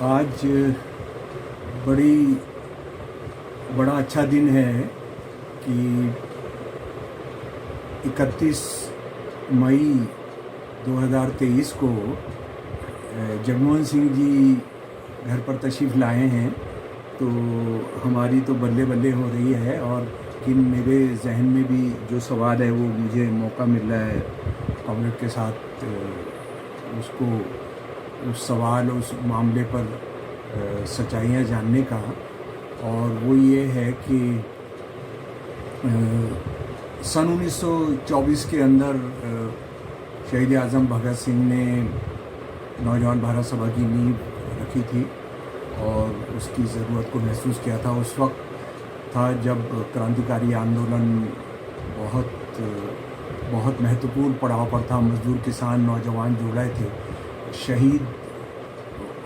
आज बड़ा अच्छा दिन है कि 31 मई 2023 को जगमोहन सिंह जी घर पर तशरीफ़ लाए हैं। तो हमारी तो बल्ले बल्ले हो रही है, और कि मेरे जहन में भी जो सवाल है वो मुझे मौका मिल रहा है कॉमरेड के साथ उसको उस सवाल उस मामले पर सच्चाइयाँ जानने का। और वो ये है कि सन 1924 के अंदर शहीद आज़म भगत सिंह ने नौजवान भारत सभा की नींव रखी थी और उसकी ज़रूरत को महसूस किया था। उस वक्त था जब क्रांतिकारी आंदोलन बहुत महत्वपूर्ण पड़ाव पर था। मजदूर किसान नौजवान जुड़ रहे थे, शहीद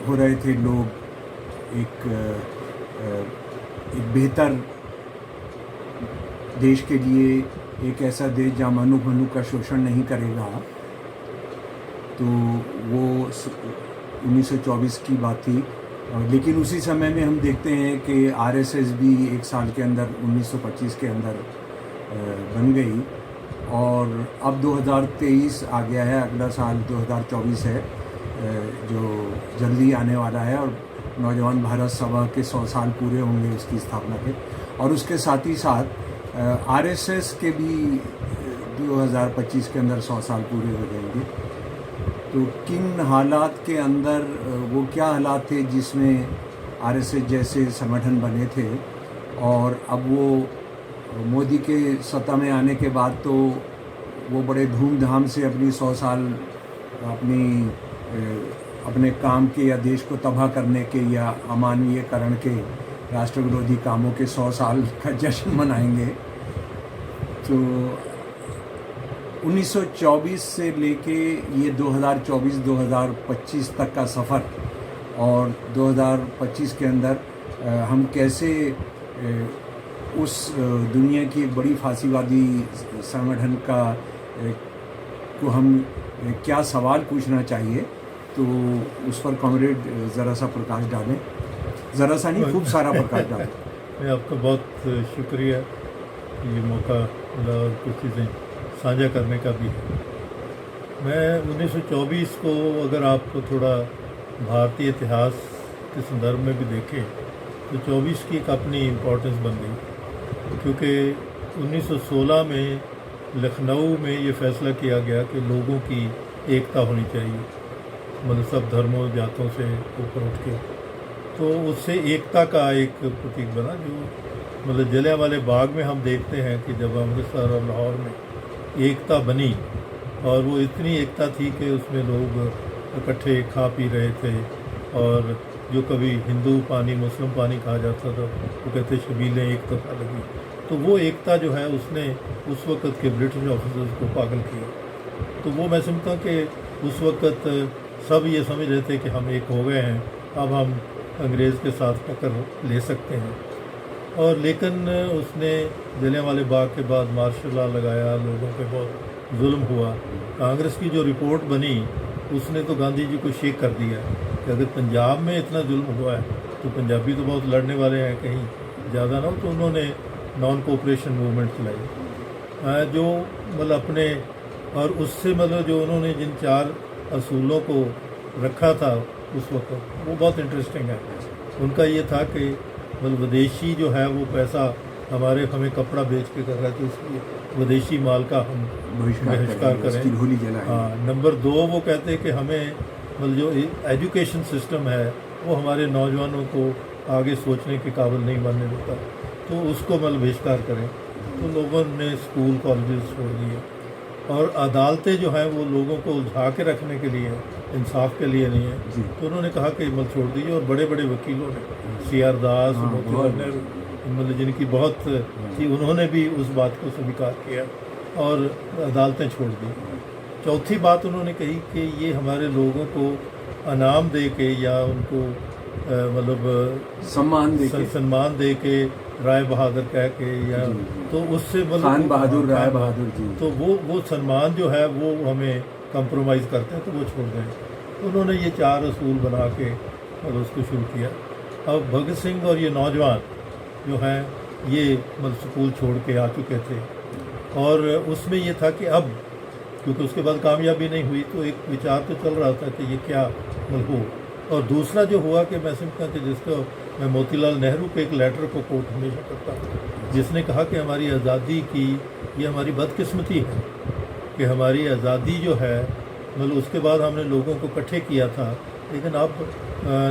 हो रहे थे लोग एक बेहतर देश के लिए, एक ऐसा देश जहाँ मनु का शोषण नहीं करेगा। तो वो 1924 की बात थी। लेकिन उसी समय में हम देखते हैं कि आरएसएस भी एक साल के अंदर 1925 के अंदर बन गई, और अब 2023 आ गया है, अगला साल 2024 है जो जल्दी आने वाला है, और नौजवान भारत सभा के 100 साल पूरे होंगे उसकी स्थापना के। और उसके साथ ही साथ आरएसएस के भी 2025 के अंदर 100 साल पूरे हो जाएंगे। तो किन हालात के अंदर, वो क्या हालात थे जिसमें आरएसएस जैसे संगठन बने थे, और अब वो मोदी के सत्ता में आने के बाद तो वो बड़े धूमधाम से अपनी 100 साल अपने काम के या देश को तबाह करने के या अमानवीयकरण के राष्ट्र विरोधी कामों के 100 साल का जश्न मनाएंगे। तो 1924 से लेके ये 2024-2025 तक का सफ़र, और 2025 के अंदर हम कैसे उस दुनिया की एक बड़ी फांसीवादी संगठन को हम क्या सवाल पूछना चाहिए, तो उस पर कॉमरेड ज़रा सा प्रकाश डालें। ज़रा सा नहीं, खूब सारा प्रकाश डालें। मैं आपका बहुत शुक्रिया कि ये मौका मिला और कुछ चीज़ें साझा करने का भी है। मैं 1924 को अगर आप थोड़ा भारतीय इतिहास के संदर्भ में भी देखें तो 24 की एक अपनी इम्पोर्टेंस बन गई, क्योंकि 1916 में लखनऊ में ये फैसला किया गया कि लोगों की एकता होनी चाहिए, मतलब सब धर्मों जातों से ऊपर उठ के। तो उससे एकता का एक प्रतीक बना, जो मतलब जलियांवाले बाग में हम देखते हैं कि जब अमृतसर और लाहौर में एकता बनी, और वो इतनी एकता थी कि उसमें लोग इकट्ठे खा पी रहे थे, और जो कभी हिंदू पानी मुस्लिम पानी कहा जाता था वो कहते शबीलें एक तरह लगी। तो वो एकता जो है उसने उस वक़्त के ब्रिटिश ऑफिसर्स को पागल किया। तो वो मैं समझता हूँ कि उस वक़्त सब ये समझ रहे थे कि हम एक हो गए हैं, अब हम अंग्रेज़ के साथ टक्कर ले सकते हैं। और लेकिन उसने जलियांवाले बाग के बाद मार्शल लॉ लगाया, लोगों पे बहुत जुल्म हुआ। कांग्रेस की जो रिपोर्ट बनी उसने तो गांधी जी को शेक कर दिया कि अगर पंजाब में इतना जुल्म हुआ है तो पंजाबी तो बहुत लड़ने वाले हैं, कहीं ज़्यादा ना हो। तो उन्होंने नॉन कोऑपरेशन मूवमेंट चलाई, जो मतलब अपने, और उससे मतलब जो उन्होंने जिन 4 असूलों को रखा था उस वक्त, वो बहुत इंटरेस्टिंग है। उनका ये था कि मतलब विदेशी जो है वो पैसा हमें कपड़ा बेच के कर रहा है, तो इसलिए विदेशी माल का हम बहिष्कार करें। हाँ, नंबर 2 वो कहते हैं कि हमें मतलब जो एजुकेशन सिस्टम है वो हमारे नौजवानों को आगे सोचने के काबिल नहीं बनने देता, तो उसको मतलब बहिष्कार करें। तो लोगों ने स्कूल कॉलेजेस छोड़ दिए, और अदालतें जो हैं वो लोगों को उलझा के रखने के लिए, इंसाफ के लिए नहीं है। तो उन्होंने कहा कि मतलब छोड़ दीजिए, और बड़े बड़े वकीलों ने, सी आर दास, मोतीलाल नेहरू, मतलब जिनकी बहुत थी, उन्होंने भी उस बात को स्वीकार किया और अदालतें छोड़ दी। चौथी बात उन्होंने कही कि ये हमारे लोगों को इनाम दे के या उनको मतलब सम्मान दे के, राय बहादुर कह के, या तो उससे मतलब खान बहादुर, राय बहादुर जी, तो वो सम्मान जो है वो हमें कंप्रोमाइज़ करते हैं, तो वो छोड़ दें। तो उन्होंने ये 4 असूल बना के और उसको शुरू किया। अब भगत सिंह और ये नौजवान जो हैं ये मतलब स्कूल छोड़ के आ चुके थे, और उसमें ये था कि अब क्योंकि उसके बाद कामयाबी नहीं हुई तो एक विचार तो चल रहा था कि ये क्या मतलब हो। और दूसरा जो हुआ कि मैं समझता कि जिसको मैं मोतीलाल नेहरू के एक लेटर को कोट हमेशा करता हूँ, जिसने कहा कि हमारी आज़ादी की ये हमारी बदकिस्मती है कि हमारी आज़ादी जो है मतलब उसके बाद हमने लोगों को इकट्ठे किया था, लेकिन अब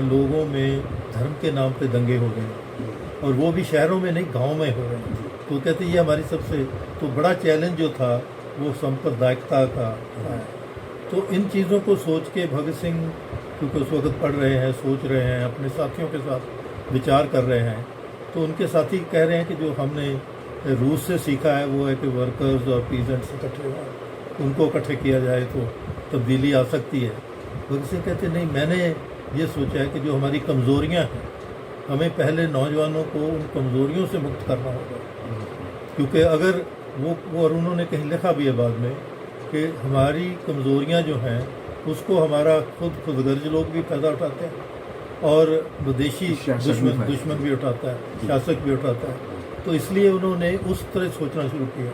लोगों में धर्म के नाम पे दंगे हो गए, और वो भी शहरों में नहीं गाँव में हो रहे हैं। तो कहते ये हमारी सबसे तो बड़ा चैलेंज जो था वो सांप्रदायिकता का है। तो इन चीज़ों को सोच के भगत सिंह क्योंकि उस वक्त पढ़ रहे हैं, सोच रहे हैं, अपने साथियों के साथ विचार कर रहे हैं, तो उनके साथी कह रहे हैं कि जो हमने रूस से सीखा है वो है कि वर्कर्स और पीजेंट्स इकट्ठे हुए, उनको इकट्ठे किया जाए तो तब्दीली आ सकती है। भगत सिंह कहते नहीं, मैंने ये सोचा है कि जो हमारी कमज़ोरियाँ हैं हमें पहले नौजवानों को उन कमज़ोरियों से मुक्त करना होगा, क्योंकि अगर वो और उन्होंने कहीं लिखा भी है बाद में कि हमारी कमज़ोरियाँ जो हैं उसको हमारा खुदगर्ज लोग भी फ़ायदा उठाते हैं और विदेशी दुश्मन भी उठाता है, शासक भी उठाता है। तो इसलिए उन्होंने उस तरह सोचना शुरू किया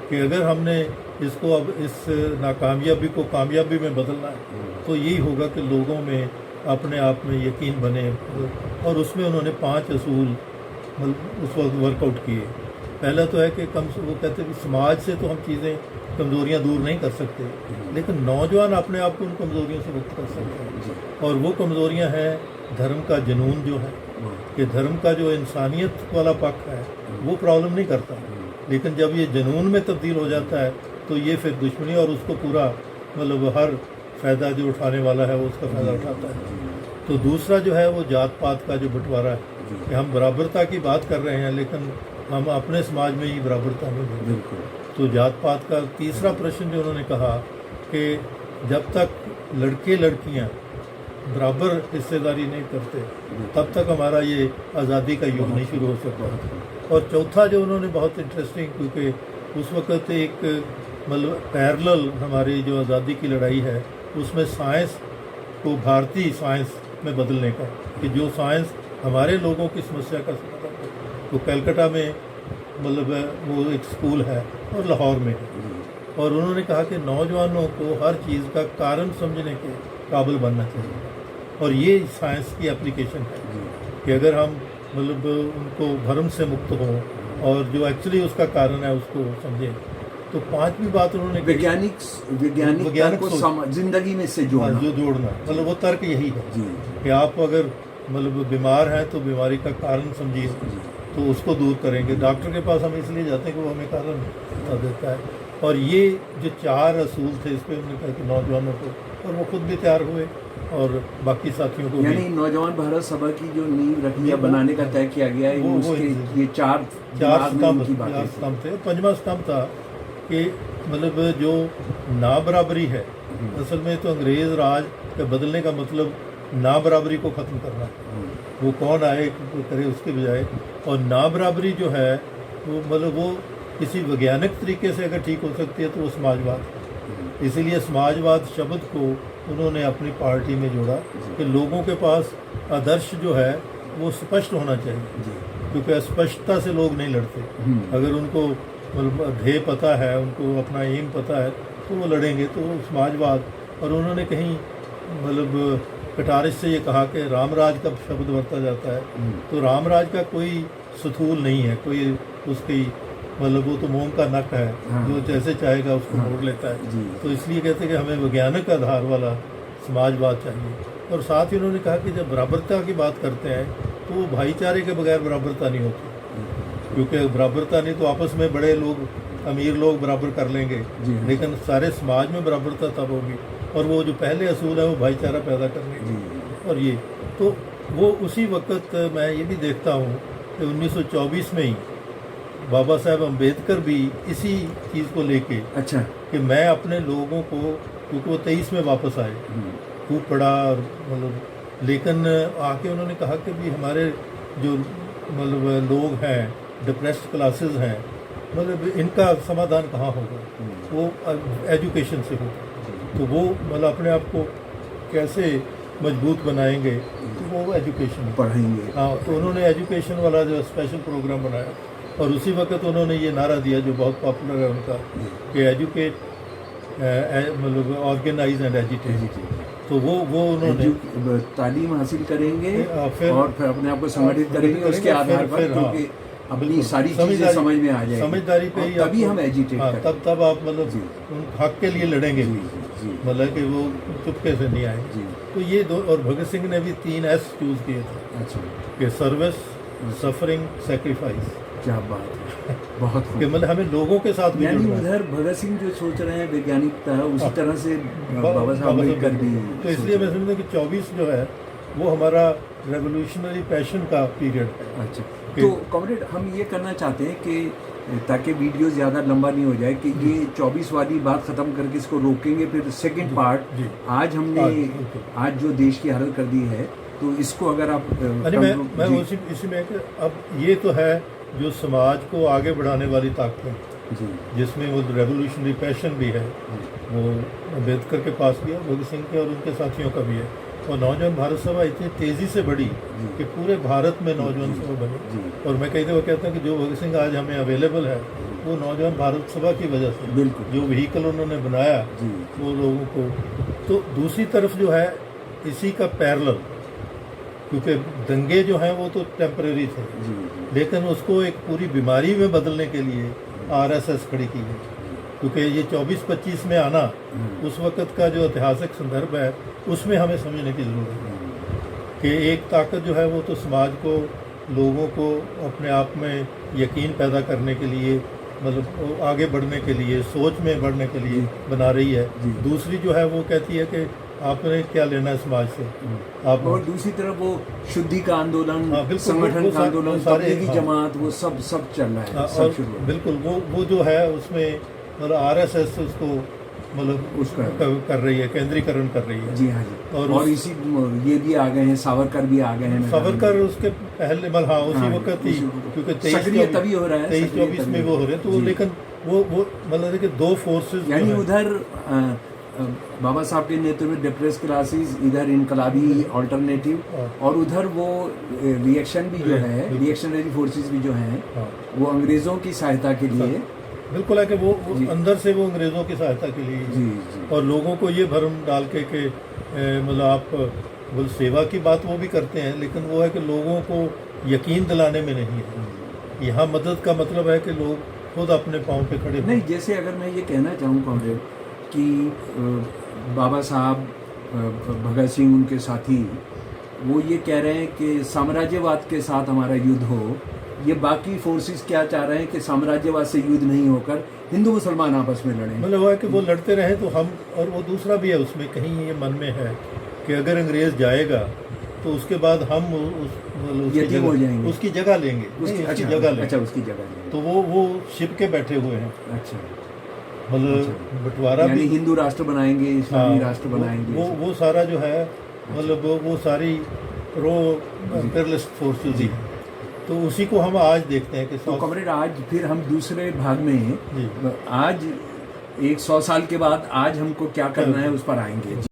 कि अगर हमने इसको अब इस नाकामयाबी को कामयाबी में बदलना है तो यही होगा कि लोगों में अपने आप में यकीन बने। और उसमें उन्होंने 5 असूल उस वक्त वर्कआउट किए। पहला तो है कि वो कहते हैं कि समाज से तो हम चीज़ें कमज़ोरियाँ दूर नहीं कर सकते, लेकिन नौजवान अपने आप को उन कमज़ोरियों से मुक्त कर सकते हैं। और वो कमज़ोरियाँ हैं धर्म का जुनून जो है, कि धर्म का जो इंसानियत वाला पक्ष है वो प्रॉब्लम नहीं करता, लेकिन जब ये जुनून में तब्दील हो जाता है तो ये फिर दुश्मनी और उसको पूरा मतलब हर फ़ायदा जो उठाने वाला है वो उसका फ़ायदा उठाता है। तो दूसरा जो है वो जात पात का जो बंटवारा है कि हम बराबरता की बात कर रहे हैं लेकिन हम अपने समाज में ही बराबरता नहीं देते। बिल्कुल। तो जात पात का तीसरा प्रश्न जो उन्होंने कहा कि जब तक लड़के लड़कियां बराबर हिस्सेदारी नहीं करते तब तक हमारा ये आज़ादी का युग नहीं शुरू हो सकता। और चौथा जो उन्होंने बहुत इंटरेस्टिंग, क्योंकि उस वक़्त एक मतलब पैरेलल हमारी जो आज़ादी की लड़ाई है उसमें साइंस को भारतीय साइंस में बदलने का, कि जो साइंस हमारे लोगों की समस्या का समाधान है। तो कलकत्ता में मतलब वो एक स्कूल है और लाहौर में है, और उन्होंने कहा कि नौजवानों को हर चीज़ का कारण समझने के काबिल बनना चाहिए, और ये साइंस की एप्लीकेशन है कि अगर हम मतलब उनको भ्रम से मुक्त हों और जो एक्चुअली उसका कारण है उसको समझें। तो 5वीं बात उन्होंने वैज्ञानिक को जिंदगी में से जोड़ना, मतलब वो तर्क यही है कि आप अगर मतलब बीमार हैं तो बीमारी का कारण समझिए तो उसको दूर करेंगे। डॉक्टर के पास हम इसलिए जाते हैं कि वो हमें कारण बता देता है। और ये जो 4 असूल थे इस पर उन्होंने कहा कि नौजवानों को, और वो खुद भी तैयार हुए और बाकी साथियों को, यानी नौजवान भारत सभा की जो नींव रखी बनाने का तय किया गया है ये 4 स्तंभ थे। 5वां स्तंभ था कि मतलब जो ना बराबरी है, असल में तो अंग्रेज़ राज के बदलने का मतलब ना बराबरी को ख़त्म करना है, वो कौन आए करे उसके बजाय। और ना बराबरी जो है वो मतलब वो किसी वैज्ञानिक तरीके से अगर ठीक हो सकती है तो वो समाजवाद है। इसीलिए समाजवाद शब्द को उन्होंने अपनी पार्टी में जोड़ा कि लोगों के पास आदर्श जो है वो स्पष्ट होना चाहिए, क्योंकि अस्पष्टता से लोग नहीं लड़ते। अगर उनको मतलब ध्येय पता है, उनको अपना एम पता है तो वो लड़ेंगे। तो समाजवाद, और उन्होंने कहीं मतलब कटारिश से ये कहा कि रामराज का शब्द बरता जाता है, तो रामराज का कोई स्थूल नहीं है, कोई उसकी मतलब वो तो मोम का नक है, जो जैसे चाहेगा उसको मोड़ लेता है। तो इसलिए कहते हैं कि हमें वैज्ञानिक आधार वाला समाजवाद चाहिए। और साथ ही उन्होंने कहा कि जब बराबरता की बात करते हैं तो वो भाईचारे के बगैर बराबरता नहीं होती, क्योंकि बराबरता नहीं तो आपस में बड़े लोग अमीर लोग बराबर कर लेंगे, लेकिन सारे समाज में बराबरता तब होगी। और वो जो पहले असूल है वो भाईचारा पैदा करने की। और ये तो वो उसी वक्त मैं ये भी देखता हूँ कि 1924 में ही बाबा साहब अम्बेडकर भी इसी चीज़ को लेके कि मैं अपने लोगों को, क्योंकि वो 23 में वापस आए, खूब पढ़ा और मतलब, लेकिन आके उन्होंने कहा कि भी हमारे जो मतलब लोग हैं, डिप्रेस्ड क्लासेस हैं, मतलब इनका समाधान कहाँ होगा, वो एजुकेशन से होगा। तो वो मतलब अपने आप को कैसे मजबूत बनाएंगे तो वो एजुकेशन है। पढ़ाएंगे। हाँ, तो उन्होंने एजुकेशन वाला जो स्पेशल प्रोग्राम बनाया और उसी वक्त उन्होंने ये नारा दिया जो बहुत पॉपुलर है उनका कि एजुकेट मतलब ऑर्गेनाइज एंड एजुकेट। तो वो उन्होंने तालीम हासिल करेंगे फिर और फिर अपने आप को संगठित करेंगे उसके आधार पर, क्योंकि अपनी सारी चीजें समझ में आ जाएगी, समझदारी पे ही तभी आपको- हम एजुकेट हाँ, करें। तब आप मतलब उन हक के लिए लड़ेंगे, जी मतलब कि वो चुपके से नहीं आए। जी। तो ये दो, और भगत सिंह ने भी 3 S चूज किए थे अच्छा, कि सर्विस, सफरिंग, सेक्रीफाइस, क्या बात है, बहुत कि खूब। मतलब हमें लोगों के साथ भी यानी जुड़ना है। उधर भगत सिंह जो सोच रहे हैं वैज्ञानिकता, उसी तरह से बाबा साहब बाबा अम्बेडकर भी तो इसलिए सोच मैं समझता हूं कि 24 जो है वो हमारा रेवोल्यूशनरी पैशन का पीरियड है। रहे हैं। अच्छा, तो कॉमरेड हम ये करना चाहते हैं कि ताकि वीडियो ज़्यादा लंबा नहीं हो जाए कि ये 24 वाली बात ख़त्म करके इसको रोकेंगे, फिर सेकंड पार्ट जी। आज हमने बिल्कुल। आज जो देश की हालत कर दी है, तो इसको अगर आप अरे मैं जी, इसी में कि अब ये तो है जो समाज को आगे बढ़ाने वाली ताकतें, जी जिसमें वो रेवोल्यूशनरी पैशन भी है, वो अम्बेडकर के पास भी है, भगत सिंह के और उनके साथियों का भी है। और नौजवान भारत सभा इतनी तेज़ी से बढ़ी कि पूरे भारत में नौजवान सभा बनी। जी और मैं कई दफ़ा कहता हूँ कि जो भगत सिंह आज हमें अवेलेबल है वो नौजवान भारत सभा की वजह से, बिल्कुल। जो व्हीकल उन्होंने बनाया जी वो लोगों को। तो दूसरी तरफ जो है इसी का पैरेलल, क्योंकि दंगे जो हैं वो तो टेम्परेरी थे, जी लेकिन उसको एक पूरी बीमारी में बदलने के लिए आरएसएस खड़ी की गई, क्योंकि ये 24-25 में आना उस वक़्त का जो ऐतिहासिक संदर्भ है उसमें हमें समझने की ज़रूरत है कि एक ताकत जो है वो तो समाज को, लोगों को अपने आप में यकीन पैदा करने के लिए, मतलब आगे बढ़ने के लिए, सोच में बढ़ने के लिए बना रही है। जी। दूसरी जो है वो कहती है कि आपने क्या लेना है समाज से, आप और दूसरी तरफ वो शुद्धि का आंदोलन, हाँ, बिल्कुल, संगठन वो का आंदोलन, वो सारे, तबलीगी हाँ। जमात, वो सब चल रहा है, हाँ, सब और शुरू हो गया। बिल्कुल वो जो है उसमें मतलब आरएसएस उसको मतलब उसका कर रही है, केंद्रीकरण कर रही है। जी हाँ जी। और और इसी ये भी आ गए हैं, सावरकर भी आ गए हैं मैदान सावरकर में। उसके पहले मतलब हाँ उसी हाँ, वक्त ही, उसी वक्त। क्योंकि सक्रिय तभी हो रहा है, 23-24 में वो हो रहे हैं, तो जी। लेकिन वो मतलब कि दो फोर्सेस यानी उधर बाबा साहब के नेतृत्व में डिप्रेस क्लासेस, इधर इनकलाबी ऑल्टरनेटिव, और उधर वो रिएक्शन भी जो है, बिल्कुल। रिएक्शनरी फोर्सेस भी जो हैं, वो अंग्रेज़ों की सहायता के लिए, बिल्कुल है कि वो जी। अंदर से वो अंग्रेज़ों की सहायता के लिए जी जी और लोगों को ये भरम डाल के कि मतलब आप बोल सेवा की बात वो भी करते हैं, लेकिन वो है कि लोगों को यकीन दिलाने में नहीं है। यहाँ मदद का मतलब है कि लोग खुद अपने पाँव पे खड़े हों। नहीं, जैसे अगर मैं ये कहना चाहूँ कॉमरेड कि बाबा साहब, भगत सिंह, उनके साथी, वो ये कह रहे हैं कि साम्राज्यवाद के साथ हमारा युद्ध हो, ये बाकी फोर्सेस क्या चाह रहे हैं कि साम्राज्यवाद से युद्ध नहीं होकर हिंदू मुसलमान आपस में लड़ें। मतलब वो है कि वो लड़ते रहे तो हम, और वो दूसरा भी है उसमें कहीं ये मन में है कि अगर अंग्रेज जाएगा तो उसके बाद हम मतलब उसकी यतीम हो जाएंगे, उसकी जगह लेंगे, उसकी जगह लेंगे। अच्छा, उसकी जगह लेंगे। तो वो छिप के बैठे हुए हैं, अच्छा, मतलब बंटवारा यानी भी, हिंदू राष्ट्र बनाएंगे, इस्लामी हाँ, राष्ट्र बनाएंगे। वो सारा जो है मतलब वो सारी प्रो इम्पीरियलिस्ट फोर्सेस ही हैं। तो उसी को हम आज देखते हैं कि तो कॉमरेड आज फिर हम दूसरे भाग में जी। आज 100 साल के बाद आज हमको क्या करना है उस पर आएंगे।